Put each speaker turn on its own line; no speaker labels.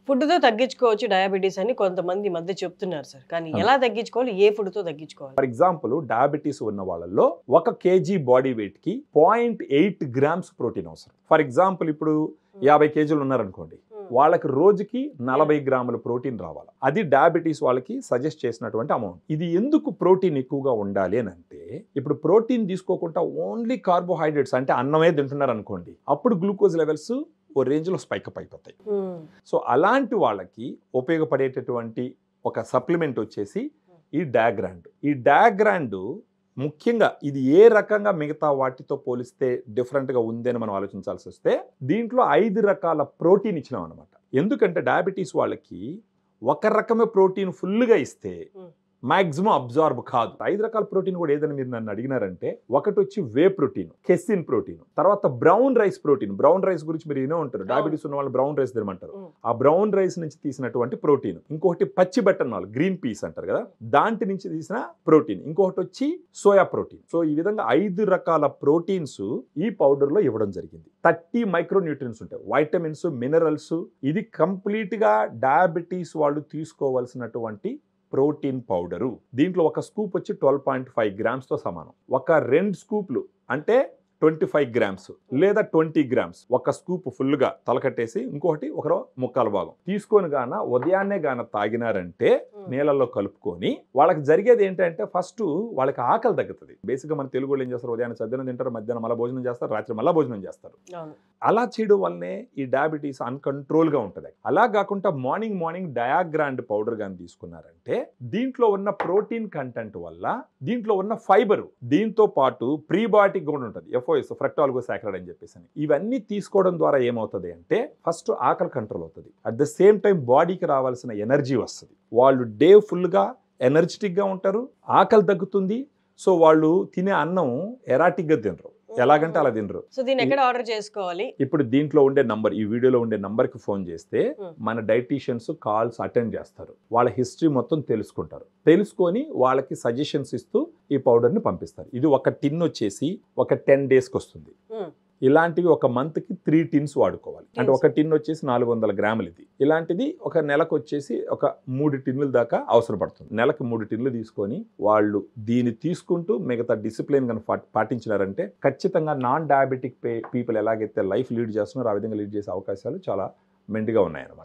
ఫుడ్‌తో తగ్గించుకోవచ్చు డయాబెటిస్ అని కొంతమంది ఈ మధ్య చెప్తున్నారు సార్. కానీ
అవును.
ఎలా తగ్గించుకోవాలి? ఏ ఫుడ్‌తో తగ్గించుకోవాలి?
ఫర్ ఎగ్జాంపుల్ డయాబెటీస్ ఉన్న వాళ్ళల్లో 1 కేజీ బాడీ వెయిట్ కి 0.8 గ్రామ్స్ ప్రోటీన్ అవసరం. ఫర్ ఎగ్జాంపుల్ ఇప్పుడు 50 కేజీలు ఉన్నారనుకోండి, వాళ్ళకి రోజుకి 40 గ్రాముల ప్రోటీన్ రావాలి. అది డయాబెటీస్ వాళ్ళకి సజెస్ట్ చేసినటువంటి అమౌంట్. ఇది ఎందుకు ప్రోటీన్ ఎక్కువగా ఉండాలి అని అంటే, ఇప్పుడు ప్రోటీన్ తీసుకోకుండా ఓన్లీ కార్బోహైడ్రేట్స్ అంటే అన్నమే తింటున్నారు అనుకోండి, అప్పుడు గ్లూకోజ్ లెవెల్స్ ఓ రేంజ్లో స్పైకప్ అయిపోతాయి. సో అలాంటి వాళ్ళకి ఉపయోగపడేటటువంటి ఒక సప్లిమెంట్ వచ్చేసి ఈ డయాగ్రాండ్. ఈ డయాగ్రాండ్ ముఖ్యంగా ఇది ఏ రకంగా మిగతా వాటితో పోలిస్తే డిఫరెంట్గా ఉంది అని మనం ఆలోచించాల్సి వస్తే, దీంట్లో 5 రకాల ప్రోటీన్ ఇచ్చినాం అనమాట. ఎందుకంటే డయాబెటీస్ వాళ్ళకి ఒక రకమే ప్రోటీన్ ఫుల్గా ఇస్తే మాక్సిమం అబ్జార్బ్ కాదు. 5 రకాల ప్రోటీన్ కూడా ఏదని మీరు నన్ను అడిగినారంటే, ఒకటి వచ్చి వే ప్రోటీన్, కెసిన్ ప్రోటీన్, తర్వాత brown rice protein. Brown rice గురించి మీరు వినే ఉంటారు, డయాబెటీస్ ఉన్న వాళ్ళు బ్రౌన్ రైస్ తినమంటారు. ఆ బ్రౌన్ రైస్ నుంచి తీసినటువంటి ప్రోటీన్. ఇంకొకటి పచ్చి బెట్టనాల్, గ్రీన్ పీస్ అంటారు కదా, దాంటి నుంచి తీసిన ప్రోటీన్. ఇంకొకటి వచ్చి సోయా ప్రోటీన్. సో ఈ విధంగా 5 రకాల ప్రోటీన్స్ ఈ పౌడర్ లో ఇవ్వడం జరిగింది. 30 మైక్రో న్యూట్రియన్స్ ఉంటాయి, వైటమిన్స్, మినరల్స్. ఇది కంప్లీట్ గా డయాబెటీస్ వాళ్ళు తీసుకోవాల్సినటువంటి ప్రోటీన్ పౌడరు. దీంట్లో ఒక స్కూప్ వచ్చి 12.5 గ్రామ్స్ తో సమానం. ఒక 2 స్కూప్లు అంటే 25 గ్రామ్స్ లేదా 20 గ్రామ్స్ ఒక స్కూప్ ఫుల్ గా తలకట్టేసి, ఇంకొకటి ఒక ముక్కాల భాగం తీసుకొని గాన ఉదయాన్నే గాన తాగినారంటే, నీళ్ళల్లో కలుపుకొని, వాళ్ళకి జరిగేది ఏంటంటే ఫస్ట్ వాళ్ళకి ఆకలి తగ్గుతుంది. బేసిక్ గా మన తెలుగు వాళ్ళు ఏం చేస్తారు, ఉదయాన్నే సద్దనం తింటారు, మధ్యాహ్నం మళ్ళీ భోజనం చేస్తారు, రాత్రి మళ్ళీ భోజనం చేస్తారు. అలా చేయడం వల్లనే ఈ డయాబెటీస్ అన్కంట్రోల్ గా ఉంటుంది. అలా కాకుండా మార్నింగ్ డయాగ్రాండ్ పౌడర్ గాని తీసుకున్నారంటే, దీంట్లో ఉన్న ప్రోటీన్ కంటెంట్ వల్ల దీంట్లో ఉన్న ఫైబర్, దీంతో పాటు ప్రీబయాటిక్ కూడా ఉంటుంది, FOS ఫ్రక్టాలిగోసాకరైడ్ అని చెప్పేసి. ఇవన్నీ తీసుకోవడం ద్వారా ఏమవుతుంది అంటే, ఫస్ట్ ఆకలి కంట్రోల్ అవుతుంది, అట్ ద సేమ్ టైం బాడీకి రావాల్సిన ఎనర్జీ వస్తుంది, వాళ్ళు డే ఫుల్ గా ఎనర్జెటిక్ గా ఉంటారు, ఆకలి తగ్గుతుంది. సో వాళ్ళు తినే అన్నం ఎరాటిక్ గా తినరు, ఎలాగంటే అలా తినరు.
సో దీన్ని ఎక్కడ ఆర్డర్ చేసుకోవాలి?
ఇప్పుడు దీంట్లో ఉండే నంబర్, ఈ వీడియోలో ఉండే నంబర్ కి ఫోన్ చేస్తే మన డైటీషియన్స్ కాల్స్ అటెండ్ చేస్తారు, వాళ్ళ హిస్టరీ మొత్తం తెలుసుకుంటారు. తెలుసుకొని వాళ్ళకి సజెషన్స్ ఇస్తూ ఈ పౌడర్ ని పంపిస్తారు. ఇది ఒక టిన్ వచ్చేసి ఒక 10 డేస్కి వస్తుంది. ఇలాంటివి ఒక మంత్ కి 3 టిన్స్ వాడుకోవాలి. అంటే ఒక టిన్ వచ్చేసి 400 గ్రాములు. ఇది ఇలాంటిది ఒక నెలకు వచ్చేసి ఒక 3 టిన్నుల దాకా అవసరం పడుతుంది. నెలకు 3 టిన్నులు తీసుకొని వాళ్ళు దీన్ని తీసుకుంటూ మిగతా డిసిప్లిన్ కనుక పాటించినారంటే, ఖచ్చితంగా నాన్ డయాబెటిక్ పీపుల్ ఎలాగైతే లైఫ్ లీడ్ చేస్తున్నారో ఆ విధంగా లీడ్ చేసే అవకాశాలు చాలా మెండుగా ఉన్నాయన్నమాట.